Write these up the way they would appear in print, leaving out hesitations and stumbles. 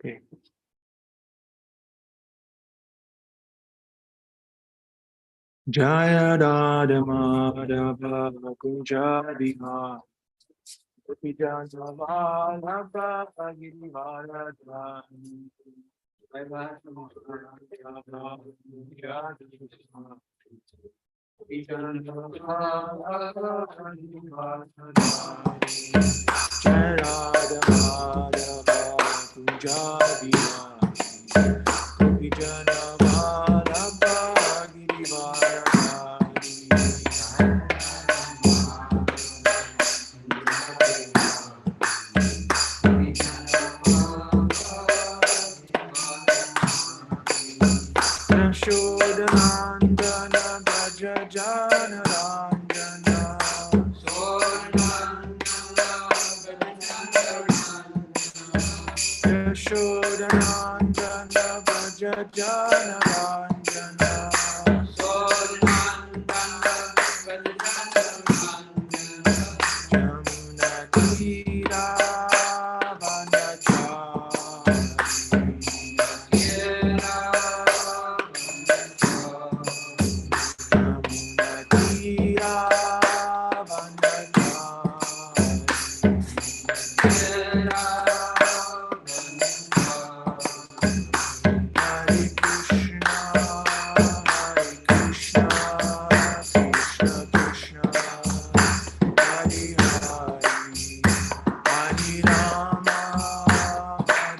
Okay. Jaya Radha Madhava Kunja Bihari Jaya Radha Madhava Kunja Bihari Jana Vallabha Girivaradhari Yashodanandana Bhaja Jana Ranjana Yashodanandana Bhaja Jana Ranjana Jamuna Tira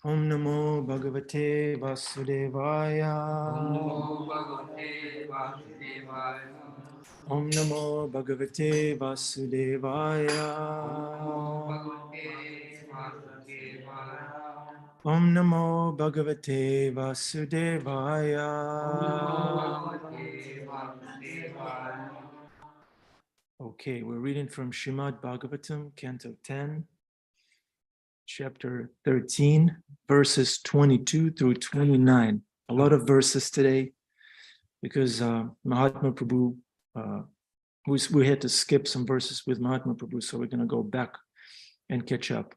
Om Namo Bhagavate Vasudevaya. Om Namo Bhagavate Vasudevaya. Om Namo Bhagavate Vasudevaya. Okay, we're reading from Srimad Bhagavatam, Canto 10, Chapter 13, verses 22 through 29. A lot of verses today because Mahatma Prabhu, we had to skip some verses with Mahatma Prabhu, so we're going to go back and catch up.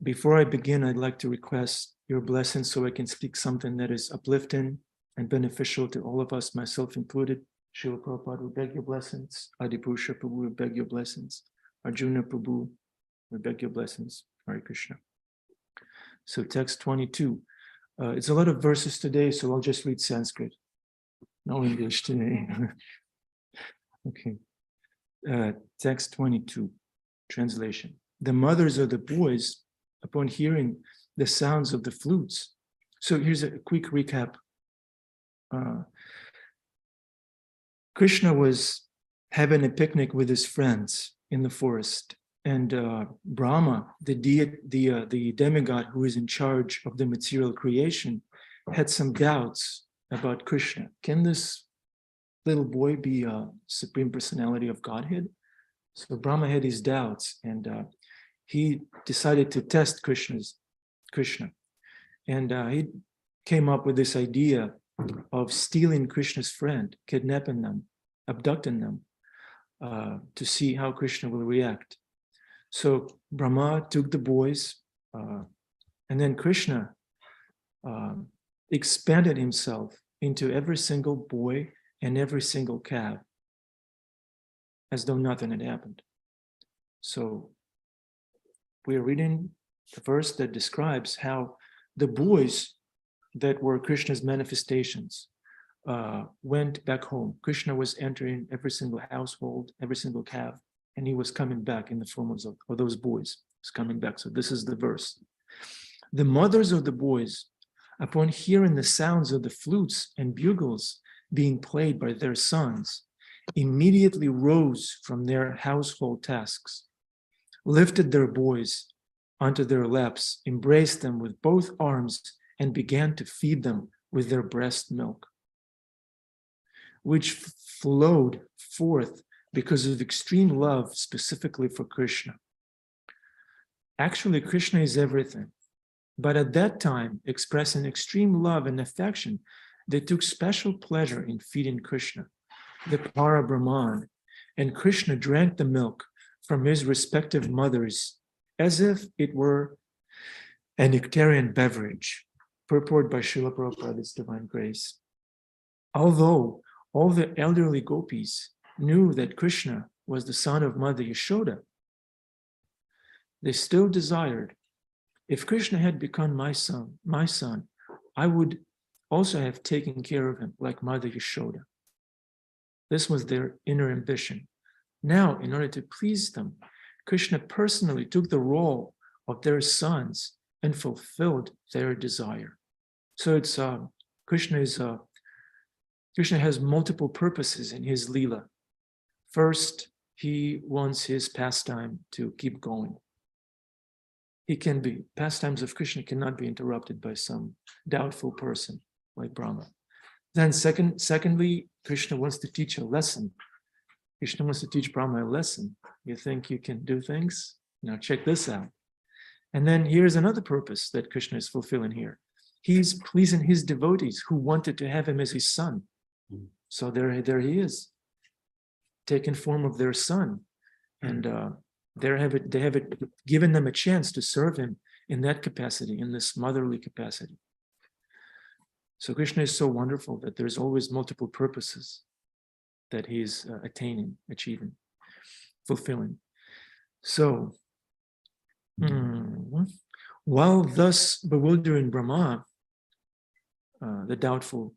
Before I begin, I'd like to request your blessings so I can speak something that is uplifting and beneficial to all of us, myself included. Srila Prabhupada, we beg your blessings. Adipurusha Prabhu, we beg your blessings. Arjuna Prabhu, we beg your blessings. Hare Krishna. So text 22. It's a lot of verses today, so I'll just read Sanskrit. No English today. Okay. Text 22. Translation. The mothers of the boys, upon hearing the sounds of the flutes. So here's a quick recap. Krishna was having a picnic with his friends in the forest. And Brahma, the demigod who is in charge of the material creation, had some doubts about Krishna. Can this little boy be a supreme personality of Godhead? So Brahma had his doubts, and he decided to test Krishna. And he came up with this idea of stealing Krishna's friend, kidnapping them, abducting them, to see how Krishna will react. So Brahma took the boys, and then Krishna expanded himself into every single boy and every single calf, as though nothing had happened. So we're reading the verse that describes how the boys that were Krishna's manifestations went back home. Krishna was entering every single household, every single calf, and he was coming back in the form of those boys. It's coming back. So this is the verse. The mothers of the boys, upon hearing the sounds of the flutes and bugles being played by their sons, immediately rose from their household tasks, lifted their boys onto their laps, embraced them with both arms, and began to feed them with their breast milk, which flowed forth because of extreme love specifically for Krishna. Actually, Krishna is everything. But at that time, expressing extreme love and affection, they took special pleasure in feeding Krishna, the Para Brahman, and Krishna drank the milk from his respective mothers as if it were a nectarian beverage. Purport by Srila Prabhupada's Divine Grace. Although all the elderly gopis knew that Krishna was the son of Mother Yashoda, they still desired, if Krishna had become my son, I would also have taken care of him like Mother Yashoda. This was their inner ambition. Now, in order to please them, Krishna personally took the role of their sons and fulfilled their desire. So it's Krishna has multiple purposes in his Leela. First, he wants his pastime to keep going. Pastimes of Krishna cannot be interrupted by some doubtful person like Brahma. Then secondly, Krishna wants to teach a lesson. Krishna wants to teach Brahma a lesson. You think you can do things? Now check this out. And then here's another purpose that Krishna is fulfilling here. He's pleasing his devotees who wanted to have him as his son. So there he is, taking form of their son. And they have given them a chance to serve him in that capacity, in this motherly capacity. So Krishna is so wonderful that there's always multiple purposes that he's achieving, fulfilling. So, while thus bewildering Brahma, the doubtful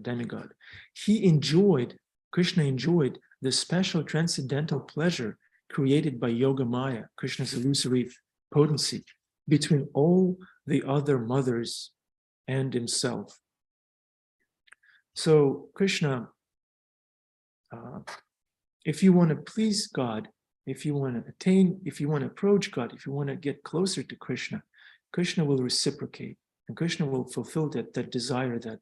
demigod, Krishna enjoyed the special transcendental pleasure created by Yoga Maya, Krishna's illusory potency, between all the other mothers and himself. So Krishna, if you want to please God, if you want to approach God, if you want to get closer to Krishna, Krishna will reciprocate, and Krishna will fulfill that desire that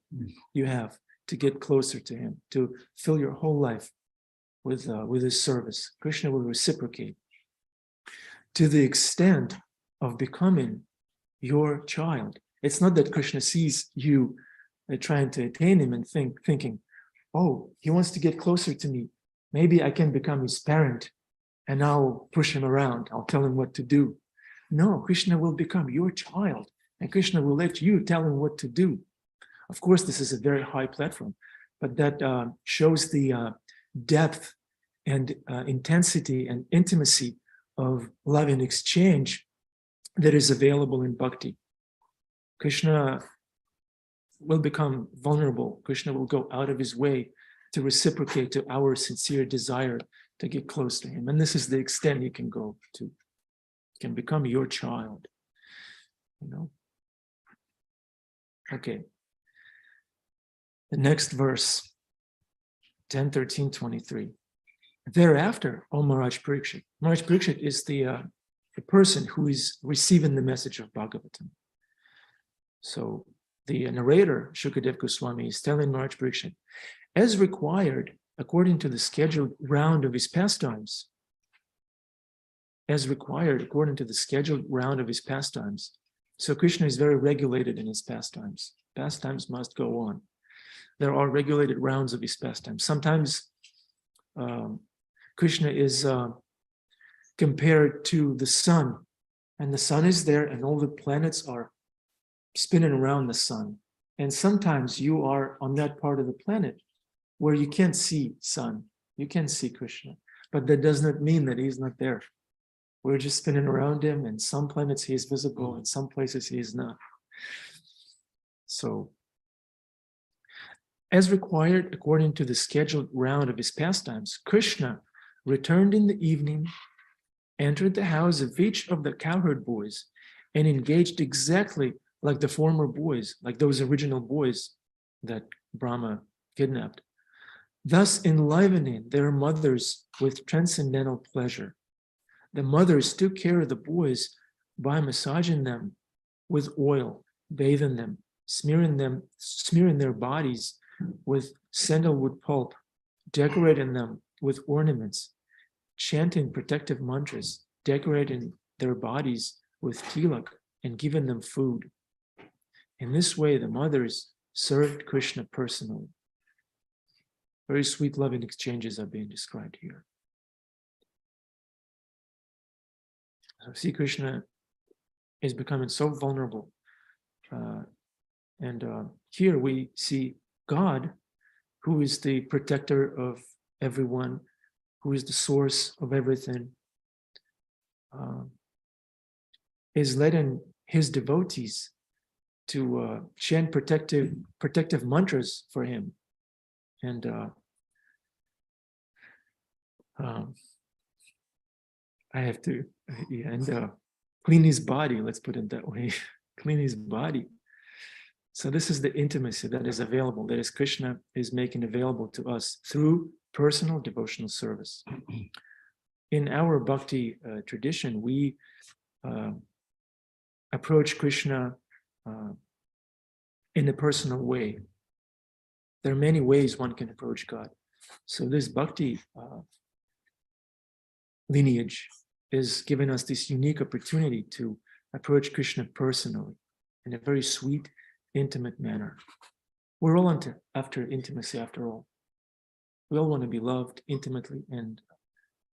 you have to get closer to him, to fill your whole life with his service. Krishna will reciprocate to the extent of becoming your child. It's not that Krishna sees you trying to attain him and thinking, oh, he wants to get closer to me. Maybe I can become his parent and I'll push him around. I'll tell him what to do. No, Krishna will become your child and Krishna will let you tell him what to do. Of course, this is a very high platform, but that shows the depth and intensity and intimacy of love and exchange that is available in bhakti. Krishna will become vulnerable. Krishna will go out of his way to reciprocate to our sincere desire to get close to him. And this is the extent you can go to. You can become your child, Okay. The next verse, 10:13:23. Thereafter, O Maharaj Parikshit. Maharaj Parikshit is the person who is receiving the message of Bhagavatam. So the narrator, Shukadev Goswami, is telling Maharaj Parikshit, as required according to the scheduled round of his pastimes, so Krishna is very regulated in his pastimes. Pastimes must go on. There are regulated rounds of his pastimes. Sometimes Krishna is compared to the sun, and the sun is there and all the planets are spinning around the sun. And sometimes you are on that part of the planet where you can't see sun, you can't see Krishna, but that does not mean that he's not there. We're just spinning around him, and some planets he is visible, and some places he is not. So, as required according to the scheduled round of his pastimes, Krishna returned in the evening entered the house of each of the cowherd boys and engaged exactly like the former boys, like those original boys that Brahma kidnapped, thus enlivening their mothers with transcendental pleasure. The mothers took care of the boys by massaging them with oil, bathing them, smearing their bodies with sandalwood pulp, decorating them with ornaments, chanting protective mantras, decorating their bodies with tilak, and giving them food. In this way, the mothers served Krishna personally. Very sweet, loving exchanges are being described here. So see, Krishna is becoming so vulnerable. Here we see God, who is the protector of everyone, who is the source of everything, is letting his devotees to chant protective mantras for him. And I have to, clean his body, let's put it that way, clean his body. So this is the intimacy that is available, that is Krishna is making available to us through personal devotional service. In our bhakti tradition, we approach Krishna in a personal way. There are many ways one can approach God. So this bhakti lineage is giving us this unique opportunity to approach Krishna personally in a very sweet, intimate manner. We're all after intimacy, after all. We all want to be loved intimately, and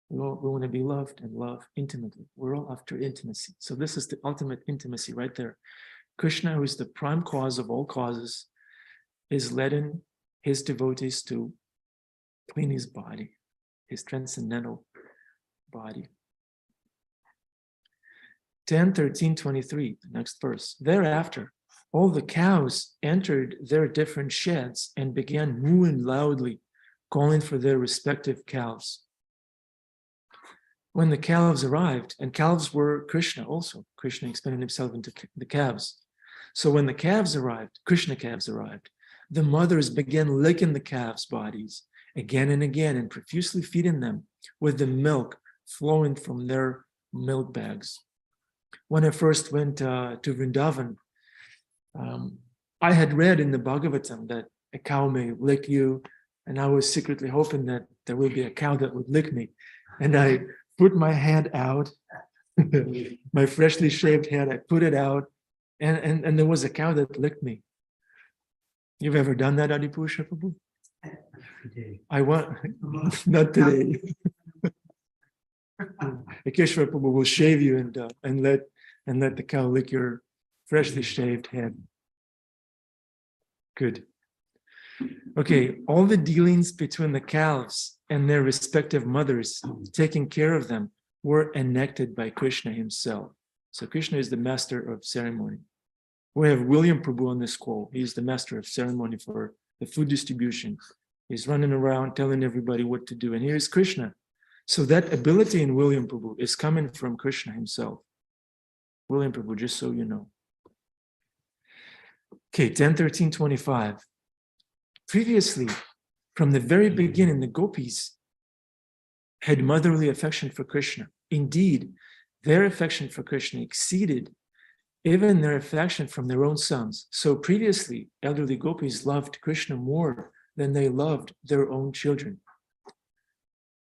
we want to be loved and love intimately. We're all after intimacy. So this is the ultimate intimacy right there. Krishna, who is the prime cause of all causes, is letting his devotees to clean his body, his transcendental body. 10:13:23, the next verse. Thereafter, all the cows entered their different sheds and began mooing loudly, calling for their respective calves. When the calves arrived, and calves were Krishna also, Krishna expanded himself into the calves. So when the calves arrived, Krishna calves arrived, the mothers began licking the calves' bodies again and again and profusely feeding them with the milk flowing from their milk bags. When I first went to Vrindavan, I had read in the Bhagavatam that a cow may lick you, and I was secretly hoping that there would be a cow that would lick me. And I put my hand out, my freshly shaved head, I put it out, and there was a cow that licked me. You've ever done that, Adipusha Prabhu? I want, not today. Akeshwar Prabhu will shave you and let the cow lick your freshly shaved head. Good. Okay, all the dealings between the calves and their respective mothers, taking care of them, were enacted by Krishna himself. So Krishna is the master of ceremony. We have William Prabhu on this call. He's the master of ceremony for the food distribution. He's running around telling everybody what to do. And here's Krishna. So that ability in William Prabhu is coming from Krishna himself. William Prabhu, just so you know. Okay, 10:13:25. Previously, from the very beginning, the gopis had motherly affection for Krishna. Indeed, their affection for Krishna exceeded even their affection from their own sons. So previously, elderly gopis loved Krishna more than they loved their own children.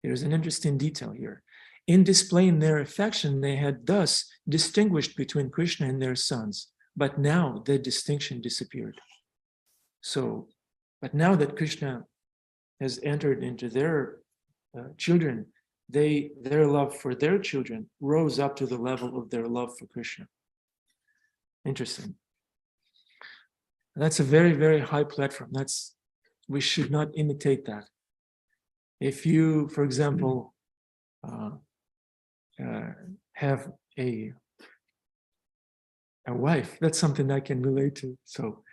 There's an interesting detail here. In displaying their affection, they had thus distinguished between Krishna and their sons, but now the distinction disappeared. So, but now that Krishna has entered into their children, their love for their children rose up to the level of their love for Krishna. Interesting. That's a very, very high platform. We should not imitate that. If you, for example, have a wife, that's something I can relate to. So,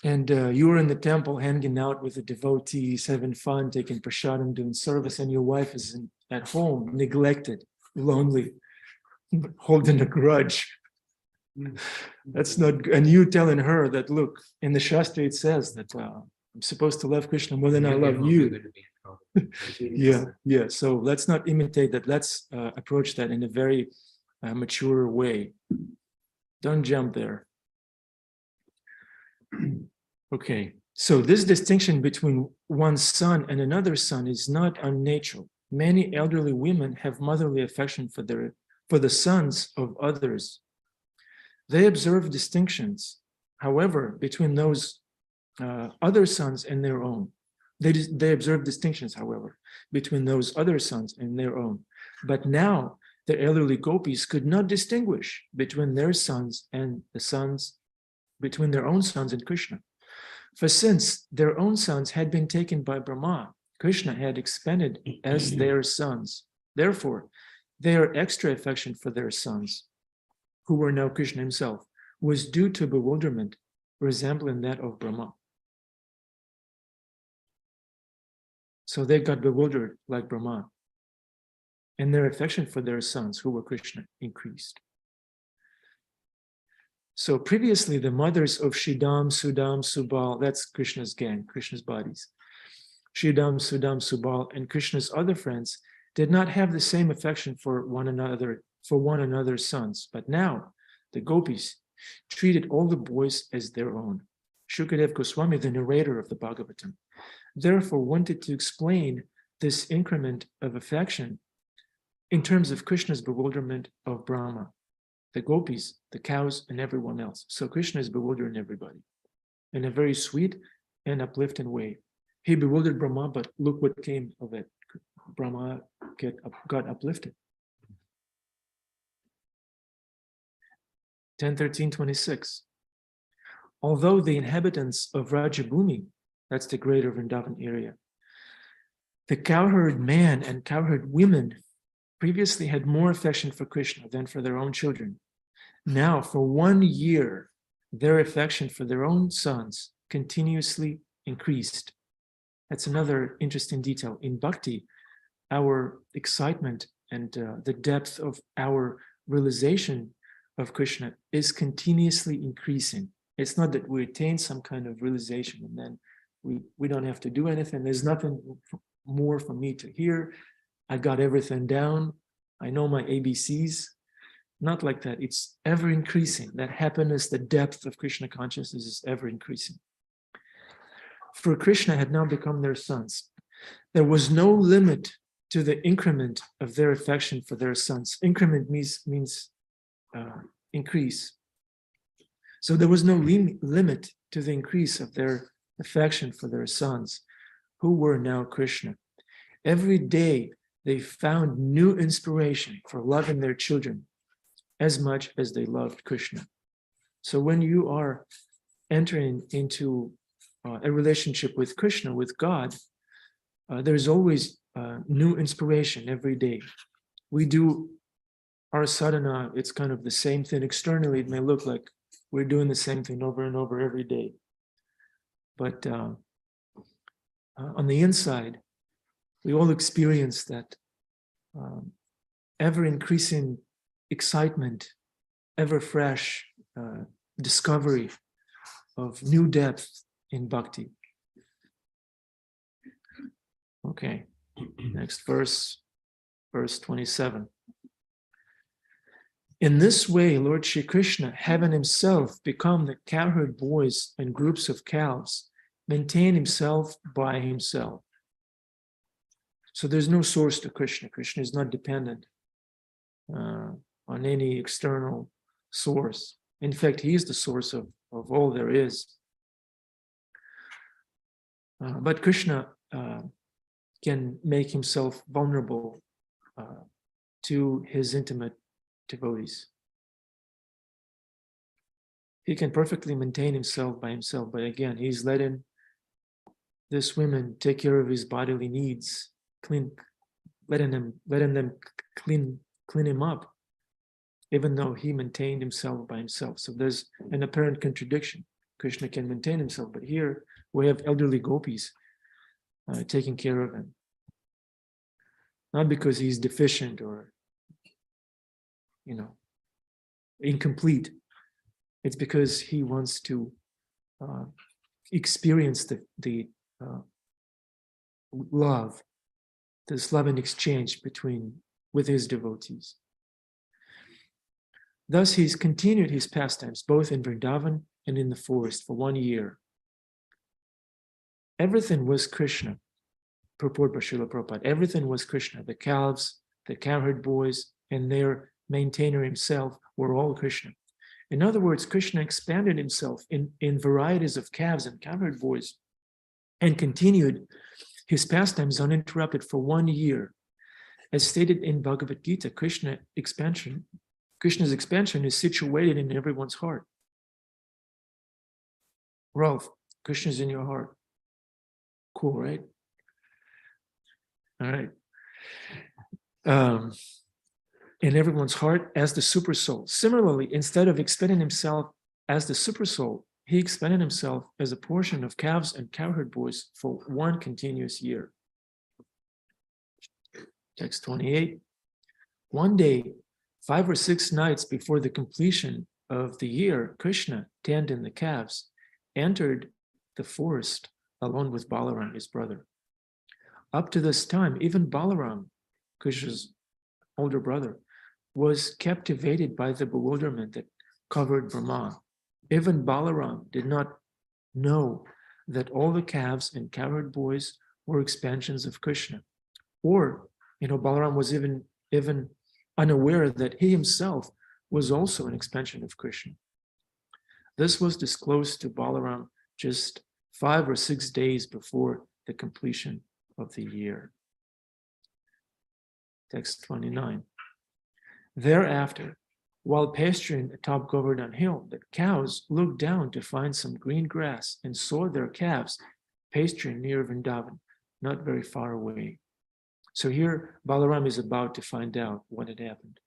and you were in the temple hanging out with the devotees, having fun, taking prasadam, doing service, and your wife is at home, neglected, lonely, holding a grudge. That's not good. And you telling her that, look, in the Shastra it says that I'm supposed to love Krishna more than I love you. Yeah. So let's not imitate that. Let's approach that in a very mature way. Don't jump there. Okay. So this distinction between one son and another son is not unnatural. Many elderly women have motherly affection for the sons of others. They observe distinctions, however, between those other sons and their own. They observe distinctions, however, between those other sons and their own. But now the elderly gopis could not distinguish between their sons and the sons, between their own sons and Krishna. For since their own sons had been taken by Brahma, Krishna had expanded as their sons. Therefore, their extra affection for their sons, who were now Krishna himself, was due to bewilderment resembling that of Brahma. So they got bewildered like Brahma, and their affection for their sons, who were Krishna, increased. So previously, the mothers of Shridam, Sudam, Subal, that's Krishna's gang, Krishna's bodies, Shridam, Sudam, Subal, and Krishna's other friends did not have the same affection for one another's sons. But now, the gopis treated all the boys as their own. Shukadev Goswami, the narrator of the Bhagavatam, therefore wanted to explain this increment of affection in terms of Krishna's bewilderment of Brahma, the gopis, the cows, and everyone else. So Krishna is bewildering everybody in a very sweet and uplifting way. He bewildered Brahma, but look what came of it. Brahma got uplifted. 10:13:26. Although the inhabitants of Rajabhumi, that's the greater Vrindavan area, the cowherd man and cowherd women previously had more affection for Krishna than for their own children. Now, for 1 year, their affection for their own sons continuously increased. That's another interesting detail. In bhakti, our excitement and the depth of our realization of Krishna is continuously increasing. It's not that we attain some kind of realization and then we don't have to do anything. There's nothing more for me to hear. I got everything down. I know my ABCs. Not like that. It's ever increasing. That happiness, the depth of Krishna consciousness is ever increasing. For Krishna had now become their sons. There was no limit to the increment of their affection for their sons. Increment means increase. So there was no limit to the increase of their affection for their sons, who were now Krishna. Every day they found new inspiration for loving their children as much as they loved Krishna. So when you are entering into a relationship with Krishna, with God, there's always new inspiration every day. We do our sadhana, it's kind of the same thing. Externally, it may look like we're doing the same thing over and over every day. But on the inside, we all experience that ever-increasing excitement, ever-fresh discovery of new depth in bhakti. Okay, next verse 27. In this way, Lord Shri Krishna, having himself become the cowherd boys and groups of cows, maintained himself by himself. So there's no source to Krishna. Krishna is not dependent on any external source. In fact, he is the source of all there is. But Krishna can make himself vulnerable to his intimate devotees. He can perfectly maintain himself by himself, but again, he's letting this woman take care of his bodily needs, letting them clean him up, even though he maintained himself by himself. So there's an apparent contradiction. Krishna can maintain himself, but here we have elderly gopis taking care of him. not because he's deficient or, incomplete. It's because he wants to experience the love, this love and exchange with his devotees. Thus, he's continued his pastimes both in Vrindavan and in the forest for 1 year. Everything was Krishna, purport by Srila Prabhupada. Everything was Krishna. The calves, the cowherd boys, and their maintainer himself were all Krishna. In other words, Krishna expanded himself in varieties of calves and cowherd boys and continued his pastimes uninterrupted for 1 year. As stated in Bhagavad Gita, Krishna's expansion is situated in everyone's heart. Ralph, Krishna's in your heart. Cool, right? All right. In everyone's heart as the super soul. Similarly, instead of expending himself as the super soul, he expended himself as a portion of calves and cowherd boys for 1 continuous year. Text 28. One day, 5 or 6 nights before the completion of the year, Krishna, tending the calves, entered the forest along with Balaram, his brother. Up to this time, even Balaram, Krishna's older brother, was captivated by the bewilderment that covered Brahma. Even Balaram did not know that all the calves and cowherd boys were expansions of Krishna. Or, Balaram was even unaware that he himself was also an expansion of Krishna. This was disclosed to Balaram just 5 or 6 days before the completion of the year. Text 29. Thereafter, while pasturing atop Govardhan Hill, the cows looked down to find some green grass and saw their calves pasturing near Vrindavan, not very far away. So here, Balaram is about to find out what had happened.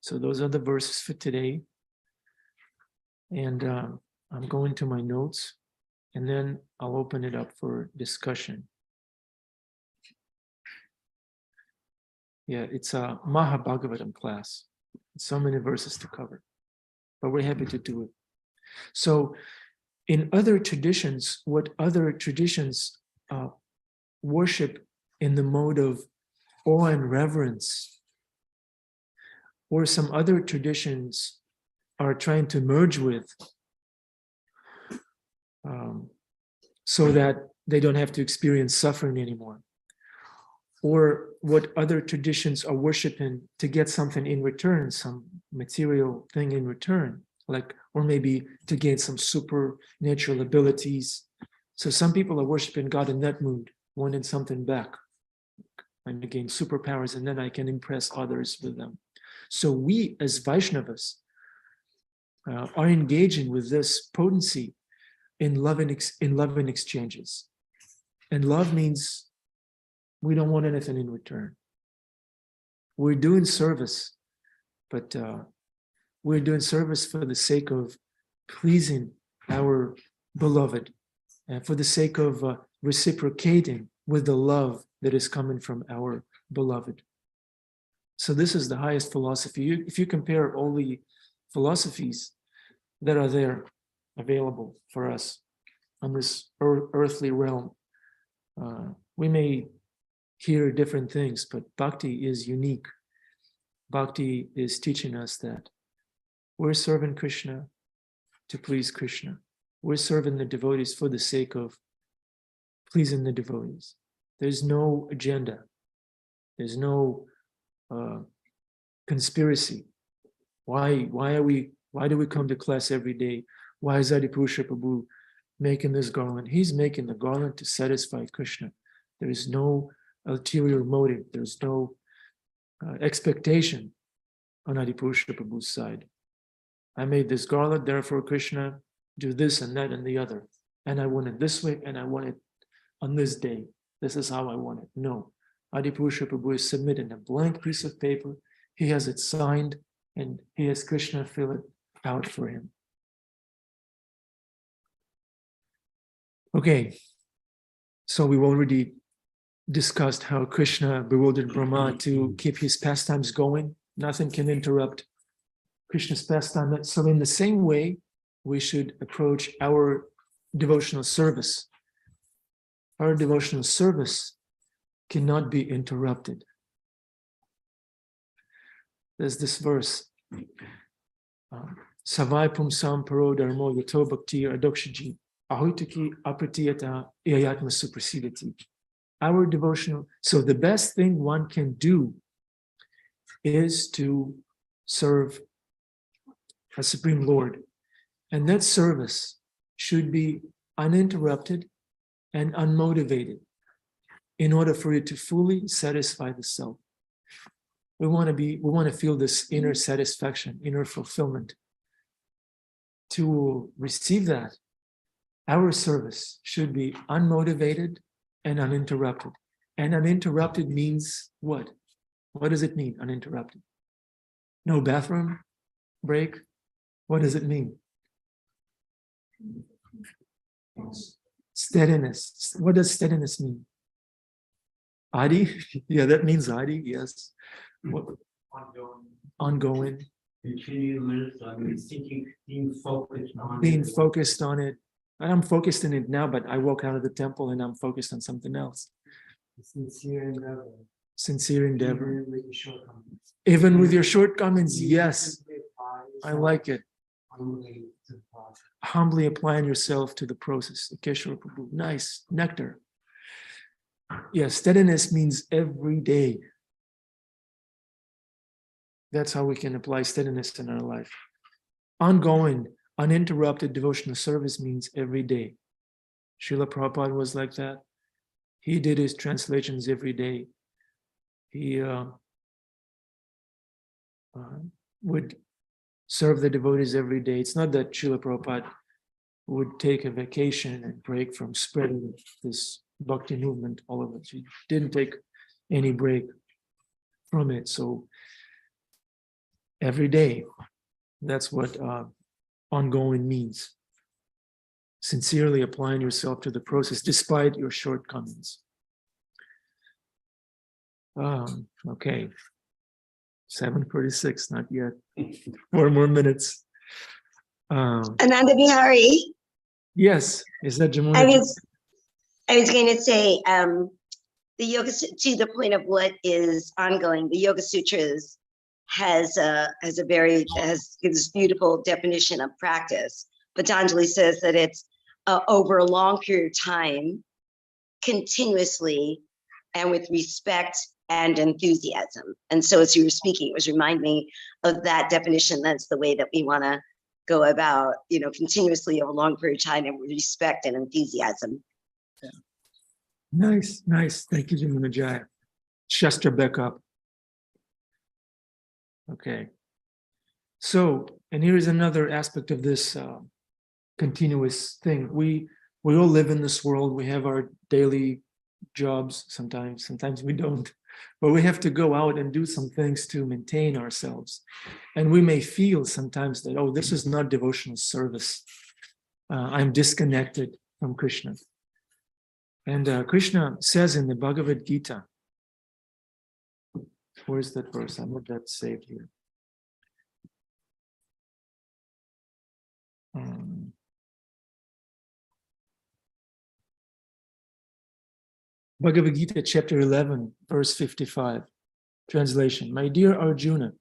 So those are the verses for today. And I'm going to my notes, and then I'll open it up for discussion. Yeah, it's a Mahabhagavatam class. So many verses to cover, but we're happy to do it. So in other traditions, what other traditions worship in the mode of awe and reverence, or some other traditions are trying to merge with, so that they don't have to experience suffering anymore. Or what other traditions are worshiping to get something in return, some material thing in return, or maybe to gain some supernatural abilities. So some people are worshiping God in that mood, wanting something back. I'm to gain superpowers, and then I can impress others with them. So we, as Vaishnavas, are engaging with this potency in love and exchanges. And love means we don't want anything in return. We're doing service, but we're doing service for the sake of pleasing our beloved, and for the sake of reciprocating with the love that is coming from our beloved. So this is the highest philosophy. If you compare all the philosophies that are there available for us on this earthly realm, we may hear different things, but bhakti is unique. Bhakti is teaching us that we're serving Krishna to please Krishna. We're serving the devotees for the sake of pleasing the devotees. There's no agenda. There's no conspiracy. Why do we come to class every day? Why is Adipusha Prabhu making this garland? He's making the garland to satisfy Krishna. There is no ulterior motive. There's no expectation on Adipusha Prabhu's side. I made this garland, therefore Krishna, do this and that and the other. And I want it this way, and I want it on this day. This is how I want it. No. Adipusha Prabhu is submitting a blank piece of paper. He has it signed, and he has Krishna fill it out for him. Okay. So we've already discussed how Krishna bewildered Brahma to keep his pastimes going. Nothing can interrupt Krishna's pastime. So in the same way, we should approach our devotional service. Our devotional service cannot be interrupted. There's this verse, Savai pumsam paro dharmo yato bhakti adokshiji ahutaki apratiyata iyayatma suprasidati. Our devotional, so the best thing one can do is to serve a Supreme Lord. And that service should be uninterrupted and unmotivated in order for it to fully satisfy the self. We want to feel this inner satisfaction, inner fulfillment. To receive that, our service should be unmotivated and uninterrupted. And uninterrupted means what? What does it mean, uninterrupted? No bathroom break? What does it mean? Steadiness. What does steadiness mean? Adi? Yeah, that means Adi, yes. What? Ongoing. Continuous, thinking, being focused on it. And I'm focused in it now, but I walk out of the temple and I'm focused on something else. Sincere endeavor. Sincere endeavor. Even with your shortcomings. Even with your shortcomings, yes. I like it. Humbly applying yourself to the process. Nice. Nectar. Yes, steadiness means every day. That's how we can apply steadiness in our life. Ongoing, uninterrupted devotional service means every day. Srila Prabhupada was like that. He did his translations every day. He would serve the devotees every day. It's not that Srila Prabhupada would take a vacation and break from spreading this bhakti movement all over. He didn't take any break from it. So every day, that's what ongoing means. Sincerely applying yourself to the process despite your shortcomings. Okay, 7:46, not yet. 4 more minutes. Ananda Bihari. Yes, is that Jamuna? I was going to say, the Yoga, to the point of what is ongoing, the Yoga Sutras has this beautiful definition of practice. Patanjali says that it's over a long period of time, continuously, and with respect and enthusiasm. And so as you were speaking, it was reminding me of that definition. That's the way that we want to go about, continuously over a long period of time and with respect and enthusiasm. Yeah. Nice. Thank you, Jamuna Jaya. Shastra back up. Okay. So, and here's another aspect of this continuous thing. We all live in this world. We have our daily jobs sometimes we don't. But we have to go out and do some things to maintain ourselves. And we may feel sometimes that, oh, this is not devotional service. I'm disconnected from Krishna. And Krishna says in the Bhagavad Gita, where's that verse? I have that saved here. Bhagavad Gita, chapter 11, verse 55, translation. My dear Arjuna,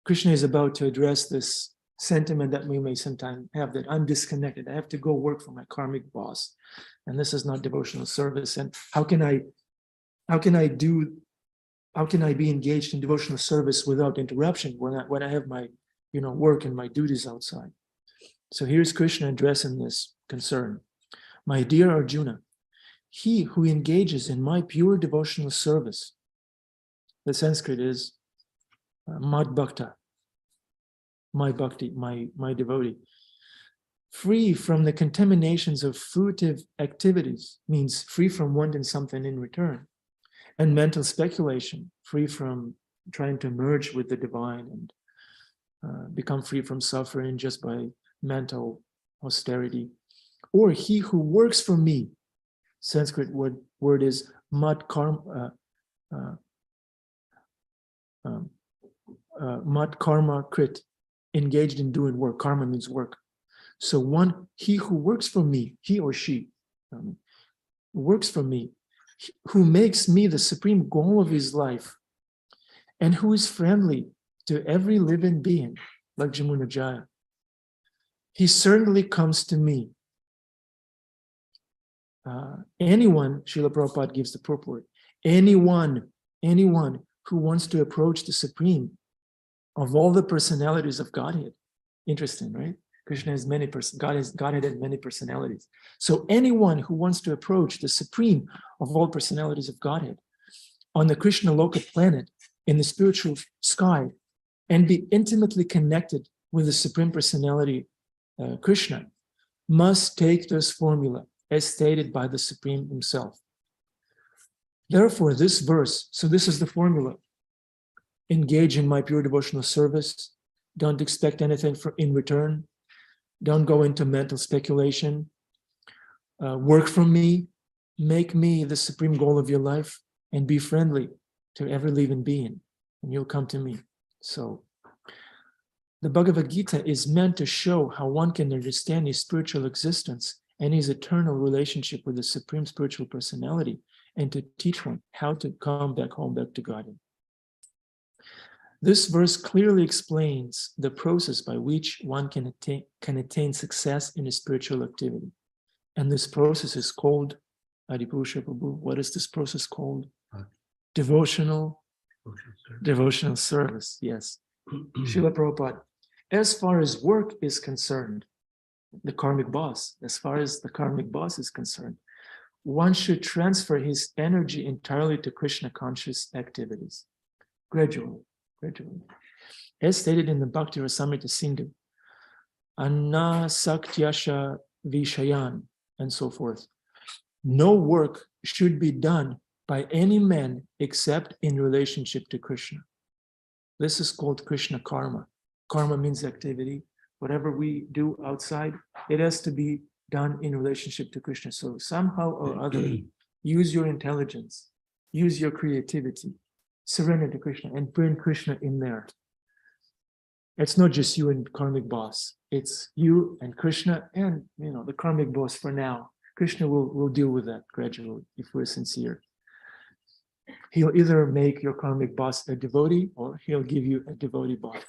Krishna is about to address this sentiment that we may sometimes have, that I'm disconnected. I have to go work for my karmic boss, and this is not devotional service. And how can I be engaged in devotional service without interruption when I have my work and my duties outside? So here's Krishna addressing this concern. My dear Arjuna, he who engages in my pure devotional service, the Sanskrit is mad bhakta, my bhakti, my devotee, free from the contaminations of fruitive activities, means free from wanting something in return, and mental speculation, free from trying to merge with the divine and become free from suffering just by mental austerity, or he who works for me, Sanskrit word is Mat karma krit, engaged in doing work. Karma means work. So he who works for me, he or she works for me, who makes me the supreme goal of his life, and who is friendly to every living being, like Jamuna Jaya, he certainly comes to me. Anyone, Srila Prabhupada gives the purport, anyone who wants to approach the supreme of all the personalities of Godhead. Interesting, right? Krishna has many Godhead has many personalities. So anyone who wants to approach the supreme of all personalities of Godhead on the Krishna Loka planet in the spiritual sky and be intimately connected with the supreme personality Krishna must take this formula as stated by the Supreme himself. Therefore, this verse, so this is the formula: engage in my pure devotional service, don't expect anything in return, don't go into mental speculation, work for me, make me the supreme goal of your life, and be friendly to every living being, and you'll come to me. So the Bhagavad Gita is meant to show how one can understand his spiritual existence and his eternal relationship with the supreme spiritual personality, and to teach one how to come back home, back to God. This verse clearly explains the process by which one can attain success in a spiritual activity. And this process is called, Adipusha Prabhu, what is this process called? Devotional service, yes. Srila Prabhupada, as far as work is concerned, the karmic boss, as far as the karmic boss is concerned, one should transfer his energy entirely to Krishna conscious activities, gradually. As stated in the Bhakti Rasamrita Sindhu, Anna Saktyasha Vishayan, and so forth. No work should be done by any man except in relationship to Krishna. This is called Krishna karma. Karma means activity. Whatever we do outside, it has to be done in relationship to Krishna. So somehow or other, use your intelligence, use your creativity, surrender to Krishna, and bring Krishna in there. It's not just you and karmic boss. It's you and Krishna and the karmic boss for now. Krishna will deal with that gradually if we're sincere. He'll either make your karmic boss a devotee or he'll give you a devotee boss.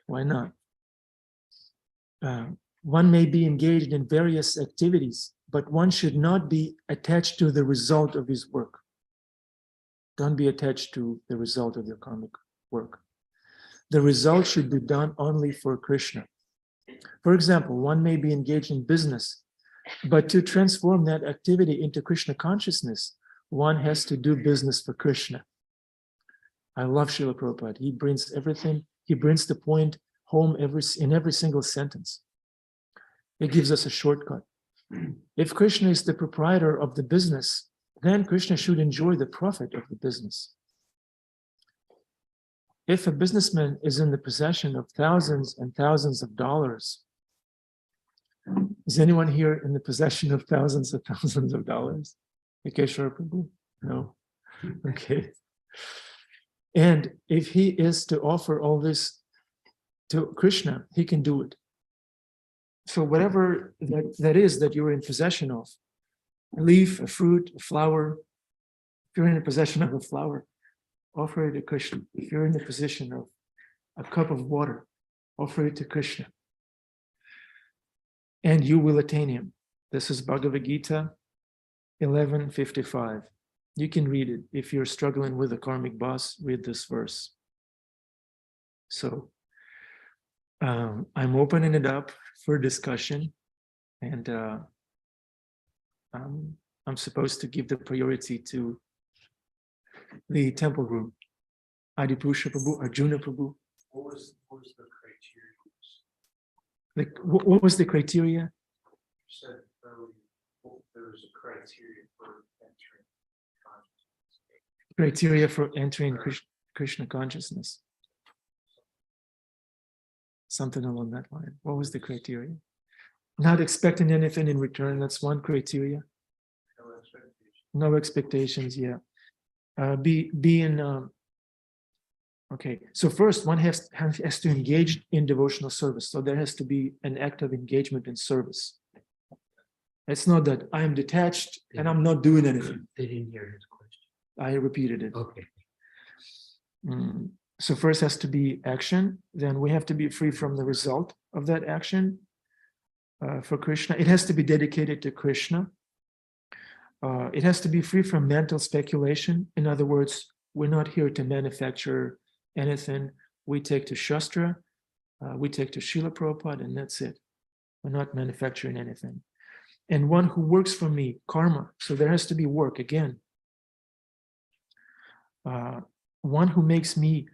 Why not? One may be engaged in various activities, but one should not be attached to the result of his work. Don't be attached to the result of your karmic work. The result should be done only for Krishna. For example, one may be engaged in business, but to transform that activity into Krishna consciousness, one has to do business for Krishna. I love Srila Prabhupada. He brings the point home in every single sentence. It gives us a shortcut. If Krishna is the proprietor of the business, then Krishna should enjoy the profit of the business. If a businessman is in the possession of thousands and thousands of dollars, is anyone here in the possession of thousands of dollars? Vikeshwar Prabhu? No? Okay. And if he is to offer all this to Krishna, he can do it. So whatever that is that you're in possession of, a leaf, a fruit, a flower, if you're in the possession of a flower, offer it to Krishna. If you're in the possession of a cup of water, offer it to Krishna. And you will attain him. This is Bhagavad Gita 11:55. You can read it. If you're struggling with a karmic boss, read this verse. So I'm opening it up for discussion, and I'm supposed to give the priority to the temple room. Adipusha Prabhu, Arjuna Prabhu. What was the criteria? What was the criteria? You said earlier there was a criteria for entering consciousness. Criteria for entering Krishna consciousness. Something along that line. What was the criteria? Not expecting anything in return. That's one criteria. No expectation. No expectations, yeah. Okay, so first one has to engage in devotional service. So there has to be an active engagement in service. It's not that I am detached and I'm not doing anything. They didn't hear his question. I repeated it. Okay. So first has to be action. Then we have to be free from the result of that action. For Krishna, it has to be dedicated to Krishna. It has to be free from mental speculation. In other words, we're not here to manufacture anything. We take to Shastra, we take to Srila Prabhupada, and that's it. We're not manufacturing anything. And one who works for me, karma. So there has to be work again. One who makes me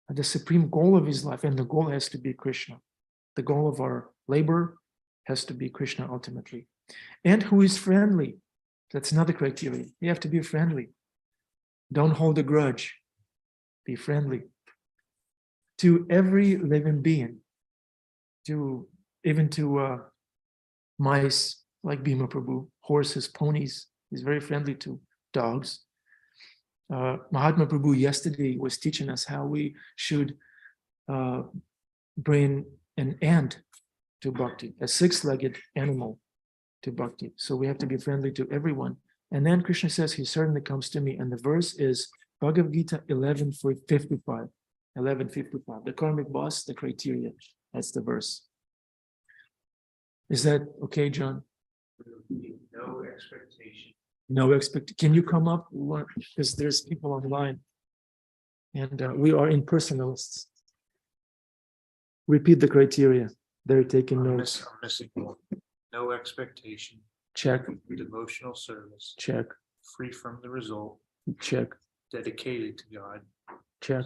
the supreme goal of his life, and the goal has to be Krishna. The goal of our labor has to be Krishna ultimately. And who is friendly. That's another criteria. You have to be friendly. Don't hold a grudge. Be friendly to every living being, even to mice like Bhima Prabhu, horses, ponies. He's very friendly to dogs. Mahatma Prabhu yesterday was teaching us how we should bring an ant to bhakti, a six-legged animal to bhakti. So we have to be friendly to everyone. And then Krishna says, he certainly comes to me. And the verse is Bhagavad Gita 11:55. 11:55. The karmic boss, the criteria. That's the verse. Is that okay, John? No expectation. No expect. Can you come up? Because there's people online. And we are impersonalists. Repeat the criteria. They're taking notes. I'm missing one. No expectation. Check. Devotional service. Check. Free from the result. Check. Dedicated to God. Check.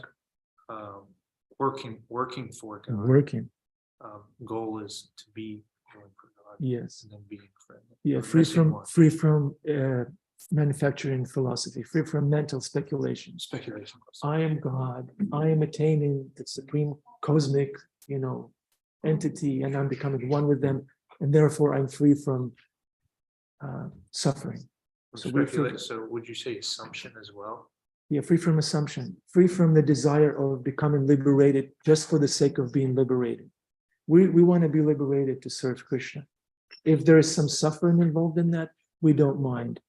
Working for God. Working. Goal is to be going for God. Yes. And then being friendly. Yeah. I'm Free missing from one. manufacturing philosophy. Free from mental speculations. Speculation. I am God. I am attaining the supreme cosmic, entity, and I'm becoming one with them, and therefore I'm free from suffering. So we're free. So would you say assumption as well? Yeah, free from assumption, free from the desire of becoming liberated just for the sake of being liberated. We want to be liberated to serve Krishna. If there is some suffering involved in that, we don't mind.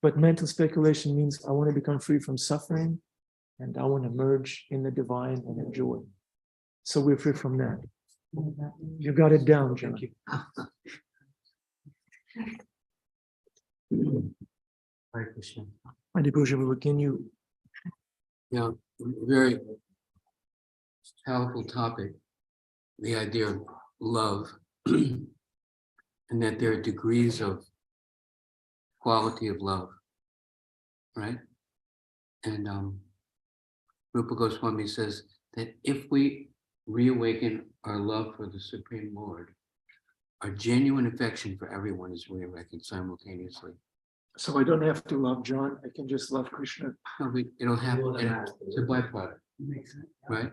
But mental speculation means I want to become free from suffering and I want to merge in the divine and enjoy. So we're free from that. You got it down, John. Hare Krishna. Can you? Yeah, very powerful topic. The idea of love, and that there are degrees of quality of love, right? And Rupa Goswami says that if we reawaken our love for the Supreme Lord, our genuine affection for everyone is reawakened simultaneously. So I don't have to love John. I can just love Krishna. It'll happen. It's a byproduct, right?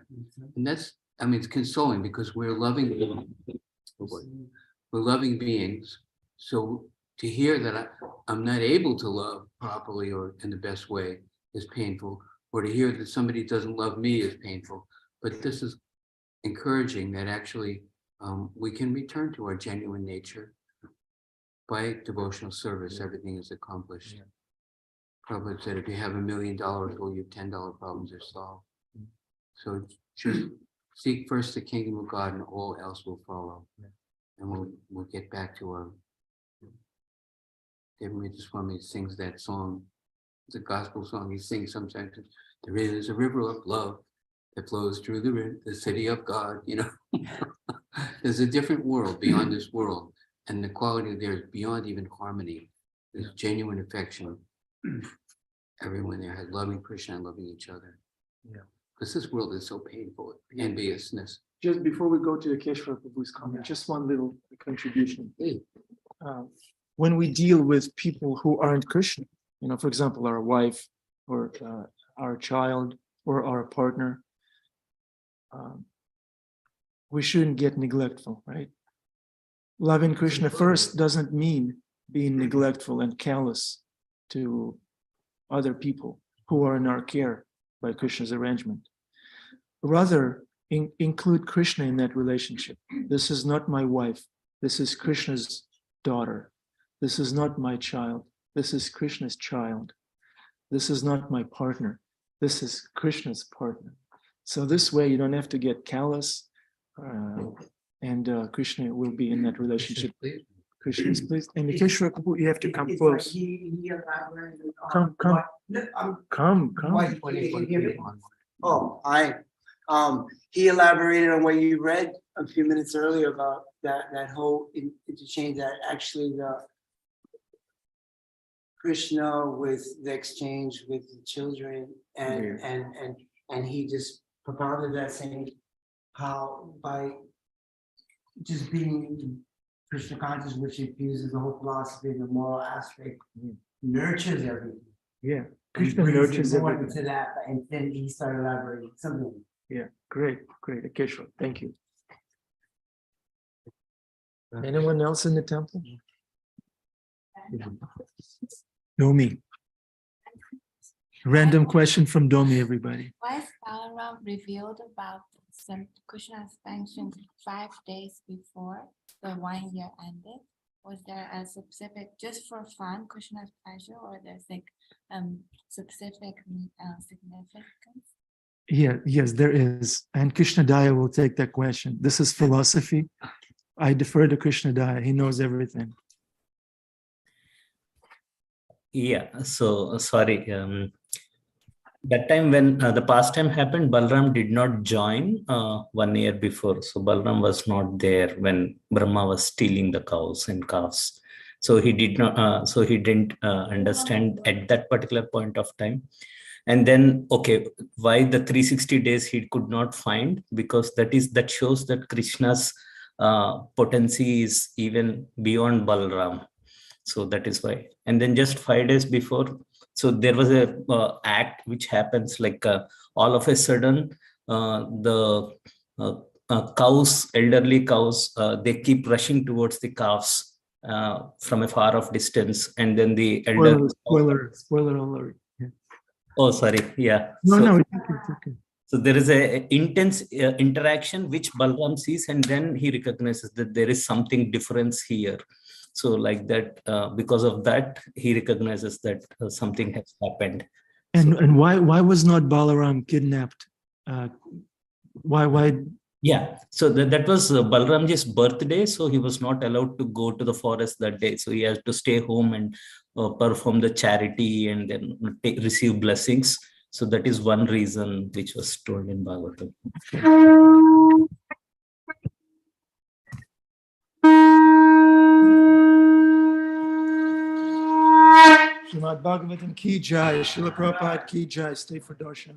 And that's, it's consoling because we're loving beings. So to hear that I'm not able to love properly or in the best way is painful, or to hear that somebody doesn't love me is painful. But this is encouraging that actually we can return to our genuine nature. By devotional service, everything is accomplished. Yeah. Prabhupada said, if you have $1 million, all your $10 problems are solved. So just seek first the kingdom of God and all else will follow. Yeah. And we'll get back to our Devameeta Swami sings that song. It's a gospel song he sings sometimes. There is a river of love that flows through the city of God, There's a different world beyond this world. And the quality there is beyond even harmony. There's genuine affection. Everyone there has loving Krishna and loving each other. Yeah. Because this world is so painful, enviousness. Just before we go to Keshwara Prabhu's comment, just one little contribution. When we deal with people who aren't Krishna, for example, our wife or our child or our partner, we shouldn't get neglectful, right? Loving Krishna first doesn't mean being neglectful and callous to other people who are in our care by Krishna's arrangement. Rather, include Krishna in that relationship. This is not my wife. This is Krishna's daughter. This is not my child. This is Krishna's child. This is not my partner. This is Krishna's partner. So this way you don't have to get callous, and Krishna will be in that relationship. Krishna is pleased. And Kishore Kapoor, you have to come close. Come. Oh, he elaborated on what you read a few minutes earlier about that whole interchange, that actually the Krishna with the exchange with the children, and he just propounded that, saying how by just being Krishna conscious, which infuses the whole philosophy and the moral aspect, nurtures everything. Yeah, Krishna nurtures everything. To that, and then he started elaborating something. Yeah, great, Kishore, thank you. Anyone else in the temple? Domi. Random question from Domi, everybody. Why is Balaram revealed about some Krishna's sanctions 5 days before the 1 year ended? Was there a specific, just for fun, Krishna's pleasure, or there's like specific significance? Yeah, yes, there is. And Krishna Daya will take that question. This is philosophy. I defer to Krishna Daya. He knows everything. Yeah, so sorry. That time when the pastime happened, Balram did not join 1 year before. So Balram was not there when Brahma was stealing the cows and calves. So he did not. So he didn't understand at that particular point of time. And then, okay, why the 360 days he could not find? Because that shows that Krishna's potency is even beyond Balram. So that is why. And then just 5 days before, so there was a act which happens like all of a sudden the cows, elderly cows, they keep rushing towards the calves from a far off distance, and then the elder Spoiler alert. Yeah. Oh, sorry. Yeah. No, it's okay. So there is a intense interaction which Balram sees, and then he recognizes that there is something different here. So like that, because of that, he recognizes that something has happened. And why was not Balaram kidnapped? Why? Yeah, so that was Balramji's birthday, so he was not allowed to go to the forest that day. So he has to stay home and perform the charity and then receive blessings. So that is one reason which was told in Bhagavatam. Srimad Bhagavatam ki jai, Srila Prabhupada ki jai. Stay for darshan.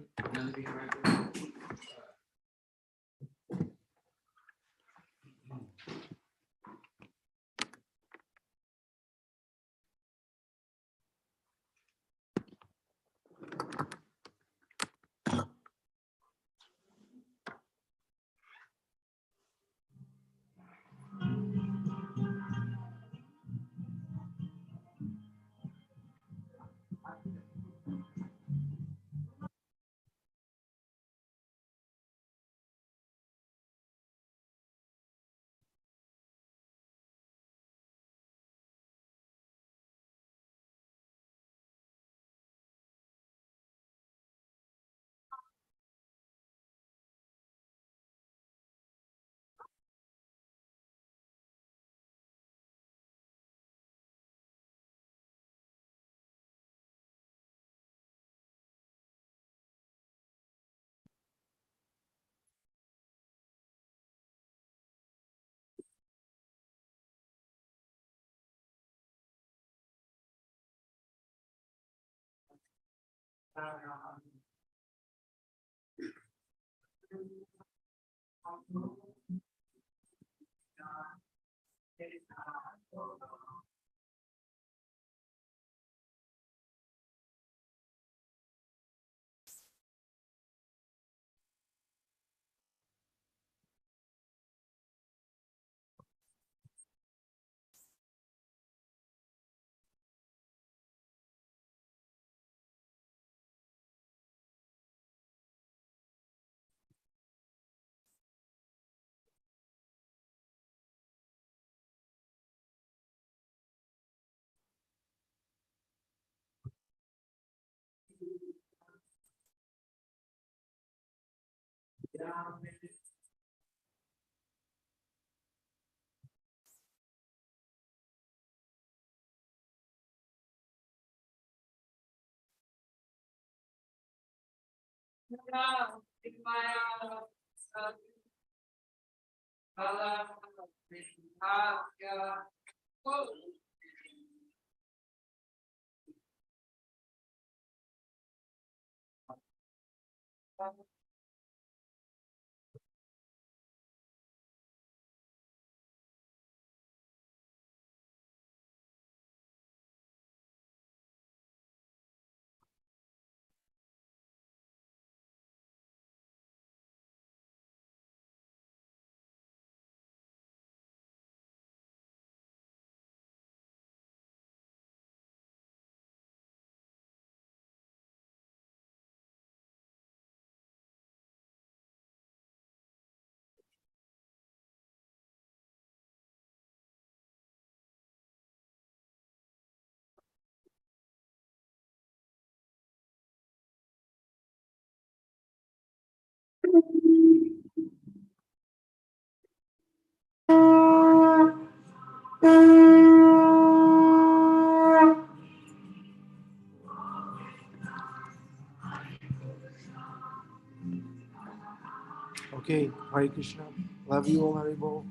Okay, Hare Krishna. Love you all, Haribol.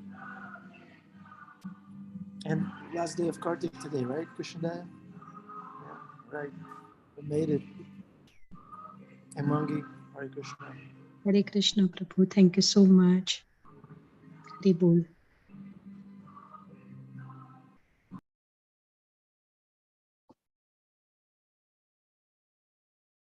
And last day of Kartik today, right? Krishna Day? Yeah, right. We made it. And Mangi, Hare Krishna. Hare Krishna, Prabhu. Thank you so much. Hare Bol.